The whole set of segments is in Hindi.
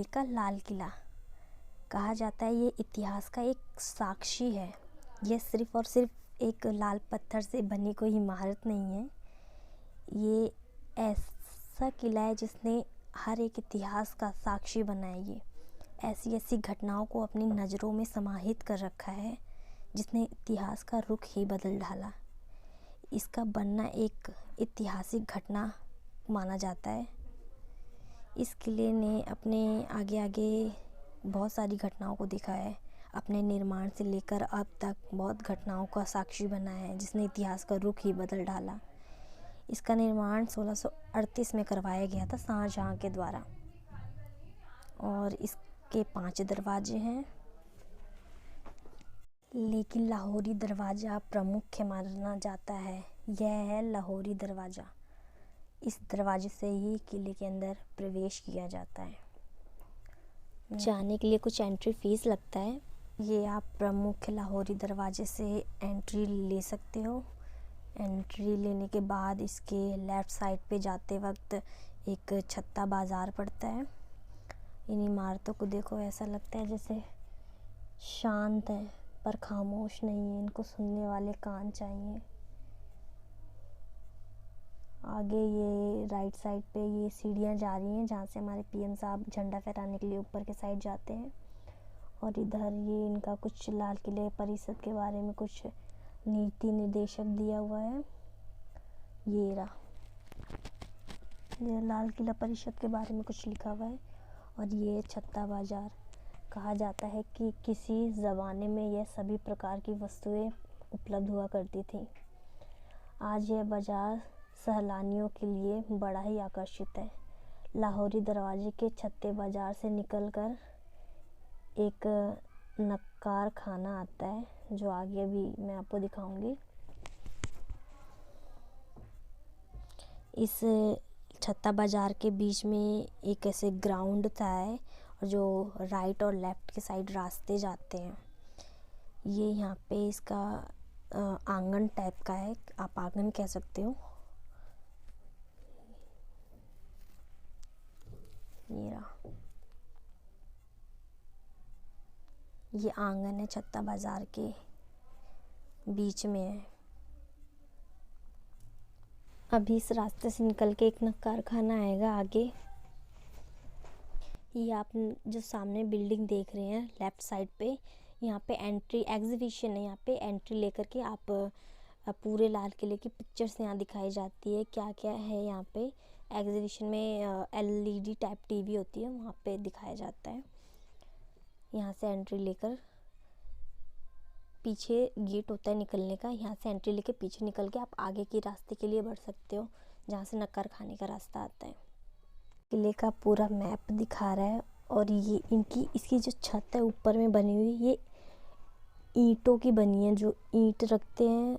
का लाल किला कहा जाता है, ये इतिहास का एक साक्षी है। यह सिर्फ़ और सिर्फ एक लाल पत्थर से बनी कोई इमारत नहीं है। ये ऐसा किला है जिसने हर एक इतिहास का साक्षी बना है। ये ऐसी ऐसी घटनाओं को अपनी नज़रों में समाहित कर रखा है जिसने इतिहास का रुख ही बदल डाला। इसका बनना एक ऐतिहासिक घटना माना जाता है। इस किले ने अपने आगे आगे बहुत सारी घटनाओं को देखा है। अपने निर्माण से लेकर अब तक बहुत घटनाओं का साक्षी बना है जिसने इतिहास का रुख ही बदल डाला। इसका निर्माण 1638 में करवाया गया था शाहजहाँ के द्वारा और इसके 5 दरवाजे हैं। लेकिन लाहौरी दरवाज़ा प्रमुख माना जाता है। यह है लाहौरी दरवाज़ा। इस दरवाजे से ही किले के अंदर प्रवेश किया जाता है। जाने के लिए कुछ एंट्री फीस लगता है। ये आप प्रमुख लाहौरी दरवाजे से एंट्री ले सकते हो। एंट्री लेने के बाद इसके लेफ़्ट साइड पे जाते वक्त एक छत्ता बाज़ार पड़ता है। इन इमारतों को देखो, ऐसा लगता है जैसे शांत है पर खामोश नहीं है। इनको सुनने वाले कान चाहिए। आगे ये राइट साइड पे ये सीढ़ियाँ जा रही हैं जहाँ से हमारे पीएम साहब झंडा फहराने के लिए ऊपर के साइड जाते हैं। और इधर ये इनका कुछ लाल किले परिषद के बारे में कुछ नीति निर्देशक दिया हुआ है। ये रहा, ये लाल किला परिषद के बारे में कुछ लिखा हुआ है। और ये छत्ता बाज़ार कहा जाता है कि किसी ज़माने में यह सभी प्रकार की वस्तुएं उपलब्ध हुआ करती थी। आज यह बाज़ार सैलानियों के लिए बड़ा ही आकर्षित है। लाहौरी दरवाजे के छत्ते बाज़ार से निकलकर एक नक्कार खाना आता है जो आगे भी मैं आपको दिखाऊंगी। इस छत्ता बाज़ार के बीच में एक ऐसे ग्राउंड था है और जो राइट और लेफ़्ट के साइड रास्ते जाते हैं। ये यहाँ पे इसका आंगन टाइप का है, आप आंगन कह सकते हो। ये रहा, ये आंगन है, छत्ता बाज़ार के बीच में है। अभी इस रास्ते से निकल के एक नक्कार खाना आएगा आगे। ये आप जो सामने बिल्डिंग देख रहे हैं लेफ़्ट साइड पे, यहाँ पे एंट्री एग्जीबिशन है। यहाँ पे एंट्री लेकर के आप पूरे लाल किले की पिक्चर्स यहाँ दिखाई जाती है। क्या क्या है यहाँ पे एग्जीबिशन में LED टाइप टीवी होती है, वहाँ पे दिखाया जाता है। यहाँ से एंट्री लेकर पीछे गेट होता है निकलने का। यहाँ से एंट्री लेके पीछे निकल के आप आगे के रास्ते के लिए बढ़ सकते हो जहाँ से नक्कार खाने का रास्ता आता है। किले का पूरा मैप दिखा रहा है। और ये इसकी जो छत है ऊपर में बनी हुई, ये ईंटों की बनी है। जो ईंट रखते हैं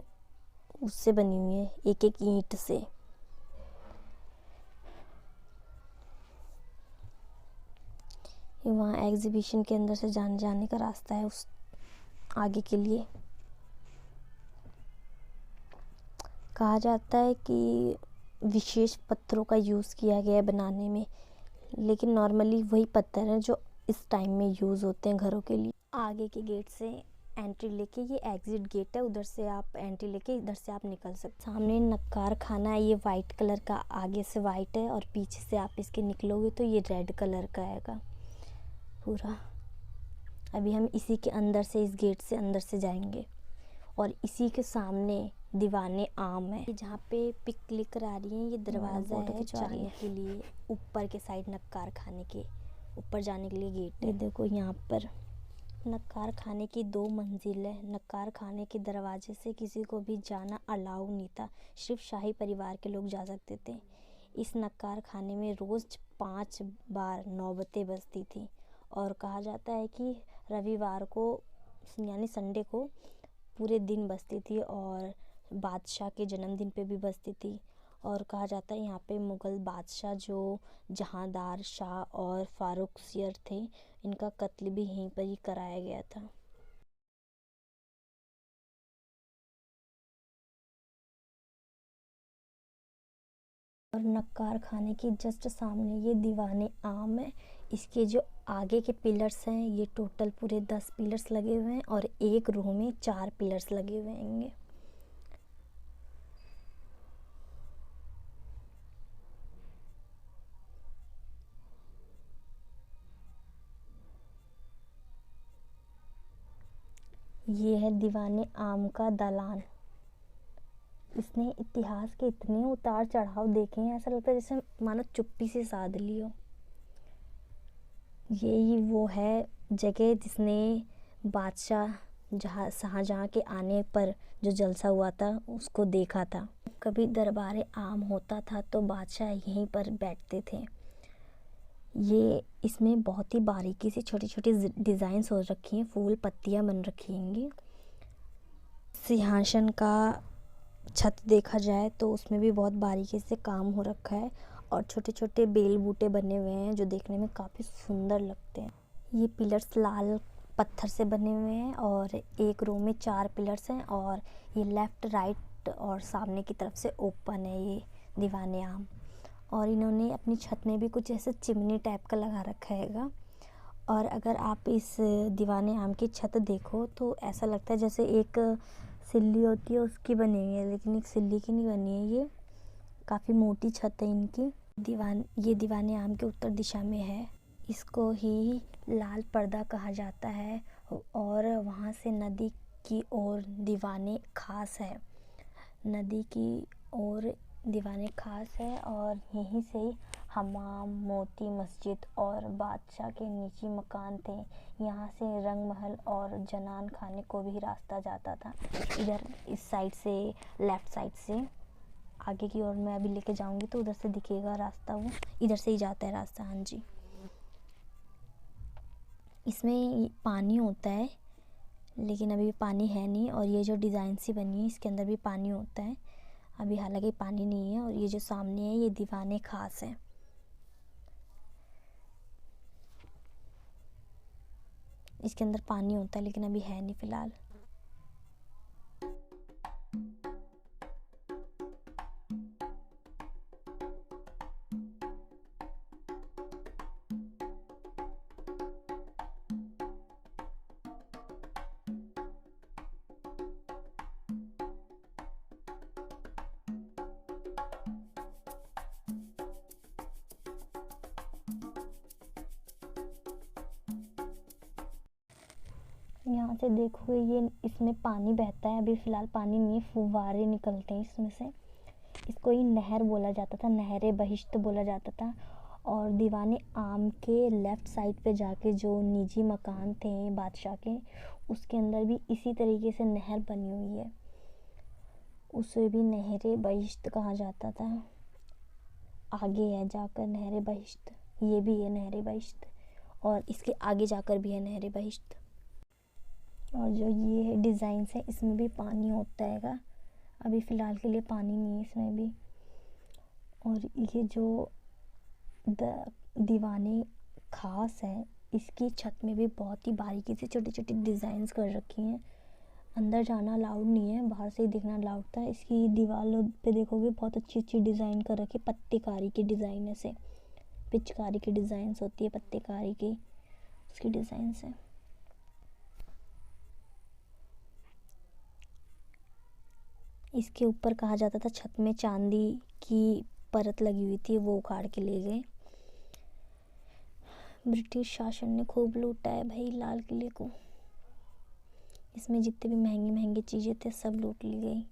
उससे बनी हुई है, एक एक ईंट से। वहाँ एग्जीबिशन के अंदर से जाने का रास्ता है उस आगे के लिए। कहा जाता है कि विशेष पत्थरों का यूज़ किया गया है बनाने में, लेकिन नॉर्मली वही पत्थर हैं जो इस टाइम में यूज़ होते हैं घरों के लिए। आगे के गेट से एंट्री लेके, ये एग्ज़िट गेट है, उधर से आप एंट्री लेके इधर से आप निकल सकते। सामने नक्कार खाना है, ये वाइट कलर का, आगे से वाइट है और पीछे से आप इसके निकलोगे तो ये रेड कलर का आएगा पूरा। अभी हम इसी के अंदर से, इस गेट से अंदर से जाएंगे और इसी के सामने दीवाने आम है जहाँ पे पिक क्लिक करा रही हैं। ये दरवाज़ा है जाने के लिए ऊपर के साइड, नक्कार खाने के ऊपर जाने के लिए गेट है। ये देखो, यहाँ पर नक्कार खाने की 2 मंजिल है। नक्कार खाने के दरवाजे से किसी को भी जाना अलाउ नहीं था, सिर्फ शाही परिवार के लोग जा सकते थे। इस नक्कार खाने में रोज़ 5 बार नौबतें बजती थी और कहा जाता है कि रविवार को यानी संडे को पूरे दिन बजती थी और बादशाह के जन्मदिन पे भी बजती थी। और कहा जाता है यहाँ पे मुग़ल बादशाह जो जहांदार शाह और फारुखसियर थे, इनका कत्ल भी यहीं पर ही कराया गया था। और नक्कार खाने के जस्ट सामने ये दीवाने आम है। इसके जो आगे के पिलर्स हैं, ये टोटल पूरे 10 पिलर्स लगे हुए हैं और एक रो में 4 पिलर्स लगे हुए होंगे। ये है दीवाने आम का दालान। इसने इतिहास के इतने उतार चढ़ाव देखे हैं, ऐसा लगता है जैसे मानो चुप्पी से साध ली हो। यही वो है जगह जिसने बादशाह शाहजहाँ के आने पर जो जलसा हुआ था उसको देखा था। कभी दरबारे आम होता था तो बादशाह यहीं पर बैठते थे। ये इसमें बहुत ही बारीकी से छोटी छोटी डिज़ाइंस हो रखी हैं, फूल पत्तियां बन रखी हैं। सिंहासन का छत देखा जाए तो उसमें भी बहुत बारीकी से काम हो रखा है और छोटे छोटे बेल बूटे बने हुए हैं जो देखने में काफ़ी सुंदर लगते हैं। ये पिलर्स लाल पत्थर से बने हुए हैं और एक रो में 4 पिलर्स हैं और ये लेफ़्ट राइट और सामने की तरफ से ओपन है ये दीवाने आम। और इन्होंने अपनी छत में भी कुछ ऐसे चिमनी टाइप का लगा रखा हैगा। और अगर आप इस दीवाने आम की छत देखो तो ऐसा लगता है जैसे एक सिल्ली होती है उसकी बनी हुई है, लेकिन एक सिल्ली की नहीं बनी है। ये काफ़ी मोटी छत है इनकी। ये दीवाने आम के उत्तर दिशा में है। इसको ही लाल पर्दा कहा जाता है और वहाँ से नदी की ओर दीवाने खास है। नदी की ओर दीवाने खास है और यहीं से ही हमाम, मोती मस्जिद और बादशाह के निजी मकान थे। यहाँ से रंग महल और जनान खाने को भी रास्ता जाता था। इधर इस साइड से, लेफ़्ट साइड से आगे की ओर मैं अभी लेके जाऊँगी तो उधर से दिखेगा रास्ता, वो इधर से ही जाता है रास्ता। हाँ जी, इसमें पानी होता है लेकिन अभी पानी है नहीं। और ये जो डिज़ाइन सी बनी है इसके अंदर भी पानी होता है, अभी हालांकि पानी नहीं है। और ये जो सामने है ये दीवाने खास है। इसके अंदर पानी होता है लेकिन अभी है नहीं फ़िलहाल। यहाँ से देखोगे ये इसमें पानी बहता है, अभी फ़िलहाल पानी नहीं है, फुव्वारे निकलते हैं इसमें से। इसको ही नहर बोला जाता था, नहरे बहिश्त बोला जाता था। और दीवाने आम के लेफ़्ट साइड पे जाके जो निजी मकान थे बादशाह के, उसके अंदर भी इसी तरीके से नहर बनी हुई है, उसे भी नहरे बहिश्त कहा जाता था। आगे है जाकर नहरे बहिश्त, ये भी है नहरे बहिश्त और इसके आगे जाकर भी है नहरे बहिश्त। और जो ये है डिज़ाइंस है इसमें भी पानी होता हैगा, अभी फ़िलहाल के लिए पानी नहीं है इसमें भी। और ये जो दीवाने खास है इसकी छत में भी बहुत ही बारीकी से छोटी छोटी डिज़ाइंस कर रखी हैं। अंदर जाना अलाउड नहीं है, बाहर से ही देखना अलाउड था। इसकी दीवारों पे देखोगे बहुत अच्छी अच्छी डिज़ाइन कर रखी है, पत्तेकारी की डिज़ाइन है, से पिचकारी की डिज़ाइंस होती है, पत्तेकारी की उसकी डिज़ाइंस है। इसके ऊपर कहा जाता था छत में चांदी की परत लगी हुई थी, वो उखाड़ के ले गए। ब्रिटिश शासन ने खूब लूटा है भाई लाल किले को। इसमें जितने भी महंगी महंगी चीज़ें थे सब लूट ली गई।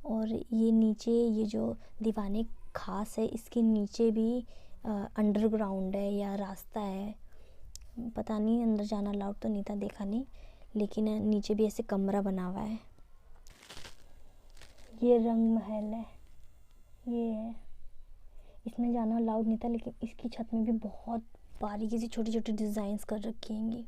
और ये नीचे ये जो दीवाने खास है इसके नीचे भी अंडरग्राउंड है या रास्ता है, पता नहीं, अंदर जाना अलाउड तो नहीं था, देखा नहीं, लेकिन नीचे भी ऐसे कमरा बना हुआ है। ये रंग महल है, ये है, इसमें जाना अलाउड नहीं था लेकिन इसकी छत में भी बहुत बारीकी से छोटी छोटी डिज़ाइंस कर रखी हैं।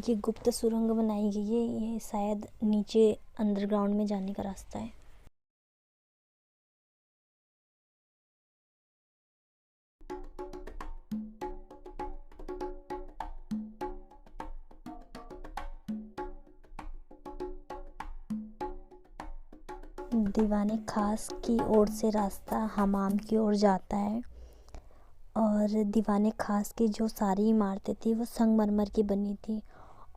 ये गुप्त सुरंग बनाई गई है, ये शायद नीचे अंडरग्राउंड में जाने का रास्ता है। दीवाने खास की ओर से रास्ता हमाम की ओर जाता है। और दीवाने खास की जो सारी इमारतें थी वो संगमरमर की बनी थी।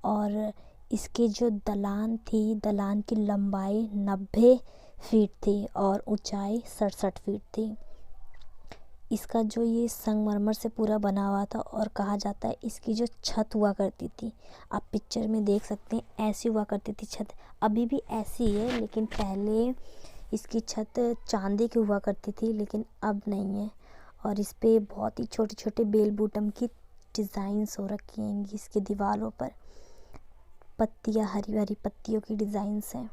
और इसकी जो दलान थी, दलान की लंबाई 90 फीट थी और ऊंचाई 67 फीट थी। इसका जो ये संगमरमर से पूरा बना हुआ था और कहा जाता है इसकी जो छत हुआ करती थी, आप पिक्चर में देख सकते हैं, ऐसी हुआ करती थी छत। अभी भी ऐसी है, लेकिन पहले इसकी छत चांदी की हुआ करती थी, लेकिन अब नहीं है। और इस पे बहुत ही छोटे छोटे बेल बूटम की डिज़ाइंस हो रखी हैं इसकी दीवारों पर। पत्तियाँ, हरी हरी पत्तियों की डिज़ाइंस हैं।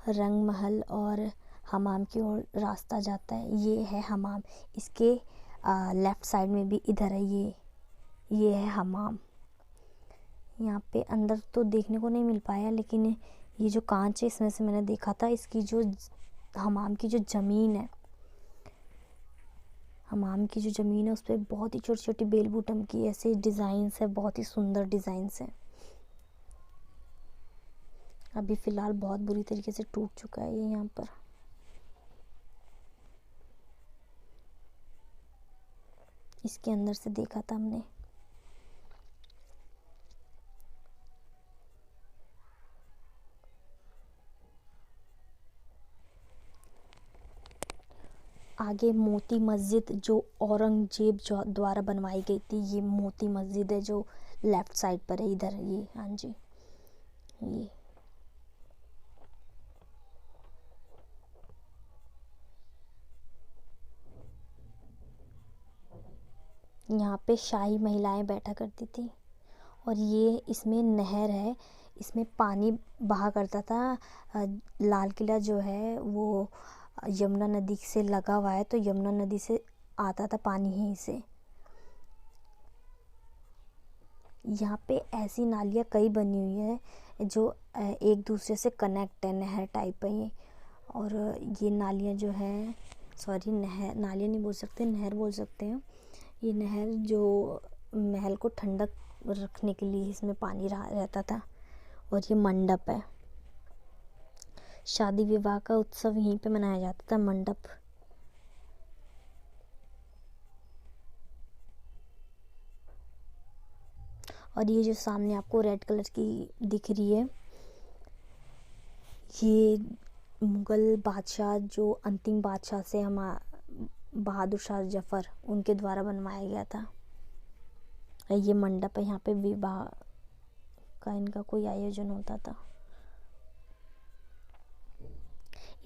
रंग महल और हमाम की ओर रास्ता जाता है। ये है हमाम। इसके लेफ़्ट साइड में भी इधर है, ये है हमाम। यहाँ पे अंदर तो देखने को नहीं मिल पाया, लेकिन ये जो कांच है इसमें से मैंने देखा था। इसकी जो हमाम की जो ज़मीन है, हमाम की जो ज़मीन है उस पर बहुत ही छोटी छोटी बेल बूटम की ऐसे डिज़ाइंस है, बहुत ही सुंदर डिज़ाइंस है। अभी फ़िलहाल बहुत बुरी तरीके से टूट चुका है ये यहाँ पर। इसके अंदर से देखा था हमने। आगे मोती मस्जिद जो औरंगजेब जो द्वारा बनवाई गई थी, ये मोती मस्जिद है जो लेफ़्ट साइड पर है इधर। ये, हाँ जी, ये यहाँ पे शाही महिलाएं बैठा करती थी। और ये इसमें नहर है, इसमें पानी बहा करता था। लाल किला जो है वो यमुना नदी से लगा हुआ है, तो यमुना नदी से आता था पानी यहीं से। यहाँ पे ऐसी नालियाँ कई बनी हुई हैं जो एक दूसरे से कनेक्ट है, नहर टाइप है ये। और ये नालियाँ जो हैं, सॉरी, नहर, नालियाँ नहीं बोल सकते, नहर बोल सकते हैं। ये नहर जो महल को ठंडक रखने के लिए इसमें पानी रहता था। और ये मंडप है, शादी विवाह का उत्सव यहीं पे मनाया जाता था, मंडप। और ये जो सामने आपको रेड कलर की दिख रही है, ये मुग़ल बादशाह जो अंतिम बादशाह से हम बहादुर शाह जफ़र, उनके द्वारा बनवाया गया था। ये मंडप है, यहाँ पे विवाह का इनका कोई आयोजन होता था।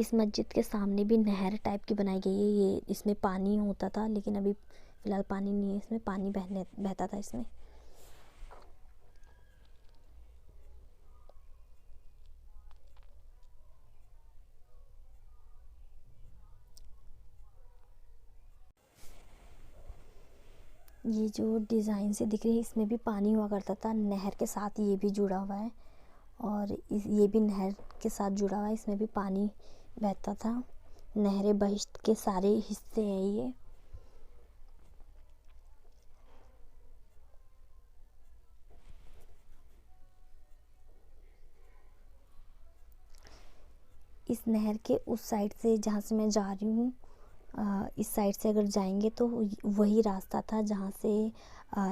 इस मस्जिद के सामने भी नहर टाइप की बनाई गई है। ये इसमें पानी होता था, लेकिन अभी फ़िलहाल पानी नहीं है इसमें, पानी बहता था इसमें। ये जो डिज़ाइन से दिख रही है इसमें भी पानी हुआ करता था, नहर के साथ ये भी जुड़ा हुआ है। और ये भी नहर के साथ जुड़ा हुआ है, इसमें भी पानी बहता था। नहर बहिश्त के सारे हिस्से हैं ये। इस नहर के उस साइड से जहाँ से मैं जा रही हूँ, इस साइड से अगर जाएंगे तो वही रास्ता था जहाँ से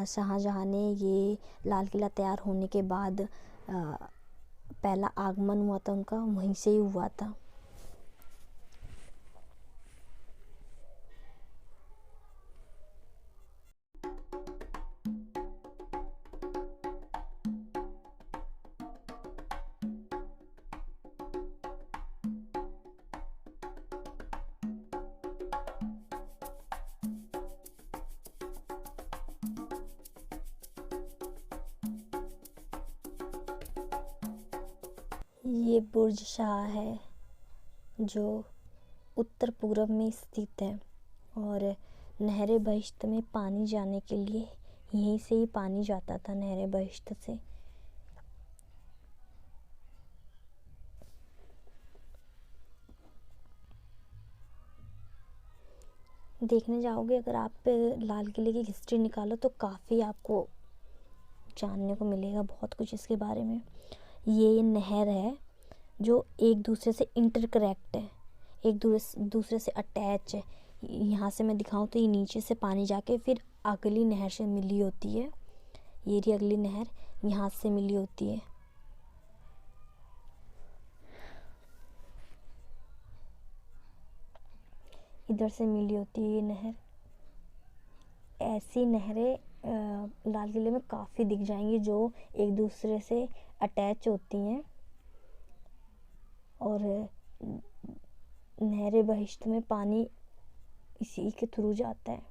शाहजहाँ ने ये लाल किला तैयार होने के बाद पहला आगमन हुआ था उनका, वहीं से ही हुआ था। ये बुर्ज शाह है जो उत्तर पूर्व में स्थित है। और नहर बहिश्त में पानी जाने के लिए यहीं से ही पानी जाता था, नहर बहिश्त से। देखने जाओगे अगर आप लाल किले की हिस्ट्री निकालो तो काफ़ी आपको जानने को मिलेगा, बहुत कुछ इसके बारे में। ये नहर है जो एक दूसरे से इंटरकनेक्ट है, एक दूसरे से अटैच है। यहाँ से मैं दिखाऊं तो ये नीचे से पानी जाके फिर अगली नहर से मिली होती है। ये रही अगली नहर, यहाँ से मिली होती है। इधर से मिली होती है ये नहर। ऐसी नहरें लाल किले में काफ़ी दिख जाएंगी जो एक दूसरे से अटैच होती हैं। और नहर बहिश्त में पानी इसी के थ्रू जाता है।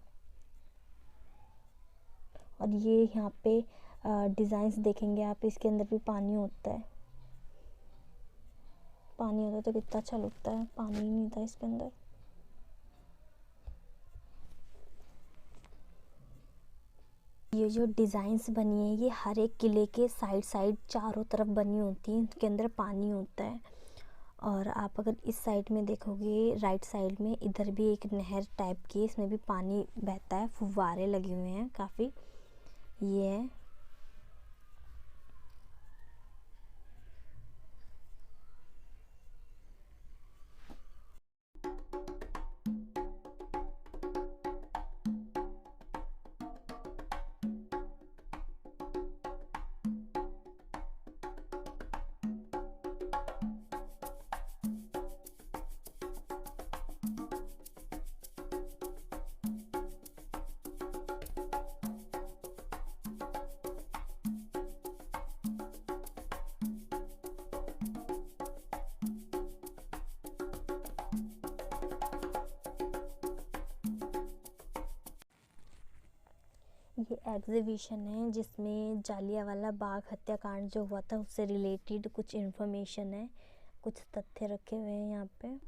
और ये यहाँ पे डिज़ाइंस देखेंगे आप, इसके अंदर भी पानी होता है। पानी होता तो कितना अच्छा लगता है, पानी ही नहीं था इसके अंदर। ये जो डिज़ाइंस बनी है ये हर एक किले के साइड चारों तरफ बनी होती हैं, इनके अंदर पानी होता है। और आप अगर इस साइड में देखोगे, राइट साइड में, इधर भी एक नहर टाइप की, इसमें भी पानी बहता है, फुव्वारे लगे हुए हैं काफ़ी। ये है। ये एग्जीबिशन है जिसमें जालियांवाला बाग हत्याकांड जो हुआ था उससे रिलेटेड कुछ इन्फॉर्मेशन है, कुछ तथ्य रखे हुए हैं यहाँ पे।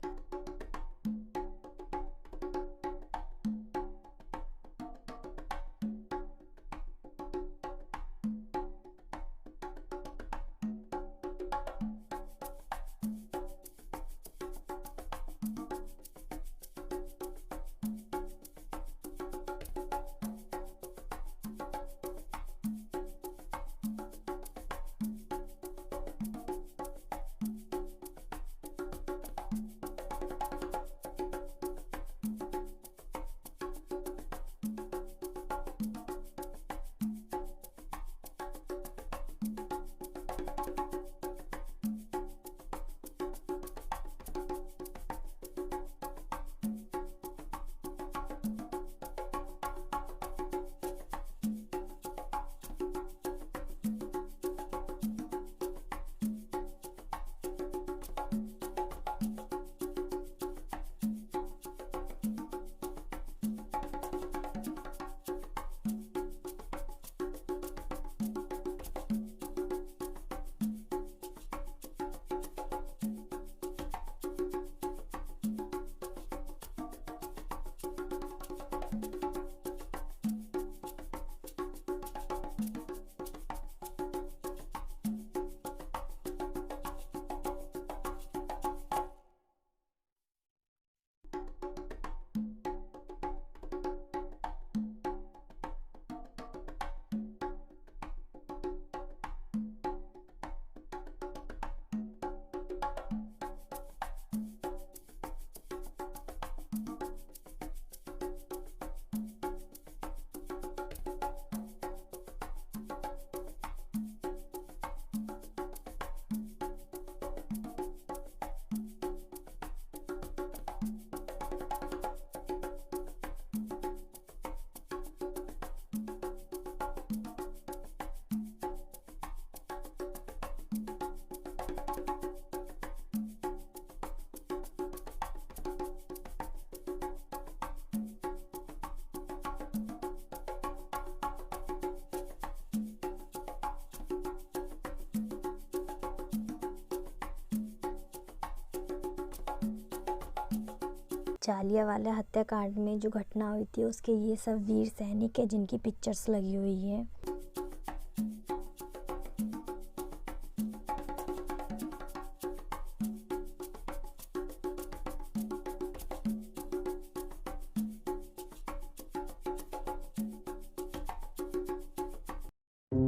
जालियांवाला हत्याकांड में जो घटना हुई थी उसके ये सब वीर सैनिक है जिनकी पिक्चर्स लगी हुई है। अगर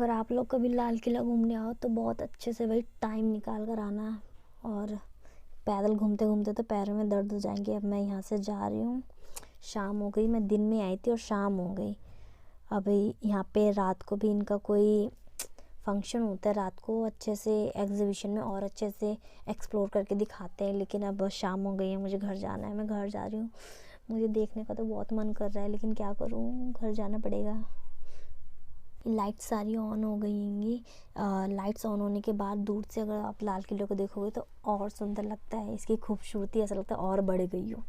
आप लोग कभी लाल किला घूमने आओ तो बहुत अच्छे से भाई टाइम निकाल कर आना। और पैदल घूमते घूमते तो पैरों में दर्द हो जाएंगे। अब मैं यहाँ से जा रही हूँ, शाम हो गई। मैं दिन में आई थी और शाम हो गई। अभी यहाँ पे रात को भी इनका कोई फंक्शन होता है, रात को अच्छे से एग्जीबिशन में और अच्छे से एक्सप्लोर करके दिखाते हैं। लेकिन अब शाम हो गई है, मुझे घर जाना है, मैं घर जा रही हूँ। मुझे देखने का तो बहुत मन कर रहा है लेकिन क्या करूँ, घर जाना पड़ेगा। लाइट्स सारी ऑन हो गई होंगी। लाइट्स ऑन होने के बाद दूर से अगर आप लाल किले को देखोगे तो और सुंदर लगता है। इसकी खूबसूरती ऐसा लगता है और बढ़ गई हो,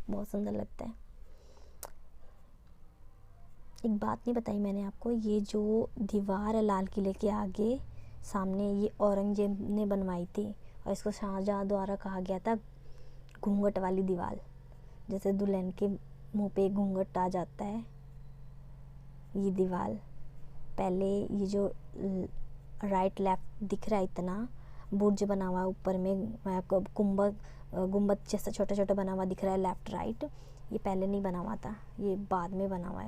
बहुत सुंदर लगता है। एक बात नहीं बताई मैंने आपको, ये जो दीवार है लाल किले के आगे सामने, ये औरंगजेब ने बनवाई थी और इसको शाहजहाँ द्वारा कहा गया था घूंघट वाली दीवार। जैसे दुल्हन के मुंह पे घूंघट आ जाता है, ये दीवार। पहले ये जो राइट लेफ्ट दिख रहा है, इतना बुर्ज बना हुआ है ऊपर में, गुम्बद जैसा छोटा छोटा बना हुआ दिख रहा है लेफ्ट राइट, ये पहले नहीं बना हुआ था, ये बाद में बना हुआ है।